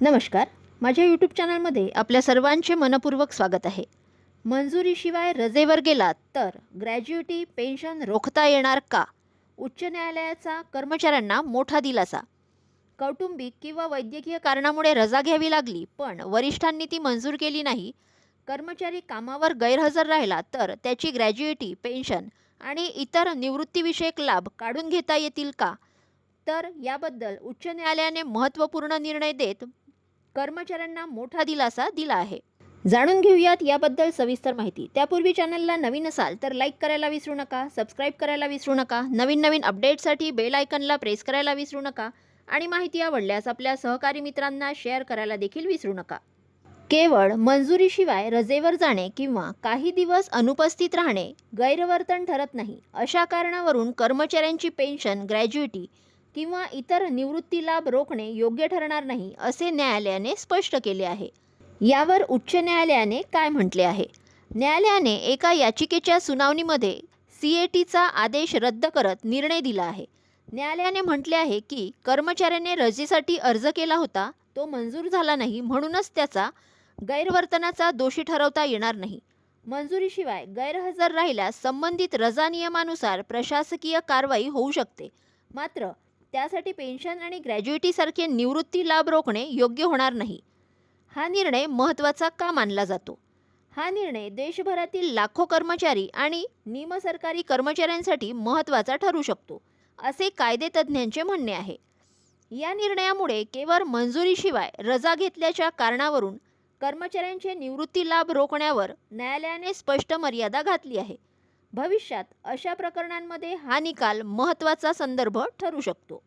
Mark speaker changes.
Speaker 1: नमस्कार. माझ्या यूट्यूब चॅनलमध्ये आपल्या सर्वांचे मनपूर्वक स्वागत आहे. मंजुरीशिवाय रजेवर गेलात तर ग्रॅज्युइटी पेन्शन रोखता येणार का? उच्च न्यायालयाचा कर्मचाऱ्यांना मोठा दिलासा. कौटुंबिक किंवा वैद्यकीय कारणामुळे रजा घ्यावी लागली पण वरिष्ठांनी ती मंजूर केली नाही. कर्मचारी कामावर गैरहजर राहिला तर त्याची ग्रॅज्युइटी पेन्शन आणि इतर निवृत्तीविषयक लाभ काढून घेता येतील का? तर याबद्दल उच्च न्यायालयाने महत्त्वपूर्ण निर्णय देत कर्मचाऱ्यांना मोठा दिलासा दिला आहे. जाणून घेऊयात याबद्दल सविस्तर माहिती. त्यापूर्वी चॅनलला नवीन असाल तर लाईक करायला विसरू नका, सबस्क्राईब करायला विसरू नका, नवीन अपडेटसाठी बेल आयकनला प्रेस करायला विसरू नका आणि माहिती आवडल्यास आपल्या सहकारी मित्रांना शेअर करायला देखील विसरू नका. केवळ मंजुरीशिवाय रजेवर जाणे किंवा काही दिवस अनुपस्थित राहणे गैरवर्तन ठरत नाही. अशा कारणावरून कर्मचाऱ्यांची पेन्शन, ग्रॅज्युइटी किंवा इतर निवृत्ती लाभ रोखणे योग्य ठरणार नाही, असे न्यायालयाने स्पष्ट केले आहे. यावर उच्च न्यायालयाने काय म्हटले आहे? न्यायालयाने एका याचिकेच्या सुनावणीमध्ये CATचा आदेश रद्द करत निर्णय दिला आहे. न्यायालयाने म्हटले आहे की कर्मचाऱ्याने रजेसाठी अर्ज केला होता, तो मंजूर झाला नाही, म्हणूनच त्याचा गैरवर्तनाचा दोषी ठरवता येणार नाही. मंजुरीशिवाय गैरहजर राहिल्यास संबंधित रजा नियमानुसार प्रशासकीय कारवाई होऊ शकते. मात्र त्यासाठी पेन्शन आणि ग्रॅज्युइटीसारखे निवृत्ती लाभ रोखणे योग्य होणार नाही. हा निर्णय महत्त्वाचा का मानला जातो? हा निर्णय देशभरातील लाखो कर्मचारी आणि निमसरकारी कर्मचाऱ्यांसाठी महत्त्वाचा ठरू शकतो, असे कायदेतज्ञांचे म्हणणे आहे. या निर्णयामुळे केवळ मंजुरीशिवाय रजा घेतल्याच्या कारणावरून कर्मचाऱ्यांचे निवृत्ती लाभ रोखण्यावर न्यायालयाने स्पष्ट मर्यादा घातली आहे. भविष्यात अशा प्रकरणांमध्ये हा निकाल महत्त्वाचा संदर्भ ठरू शकतो.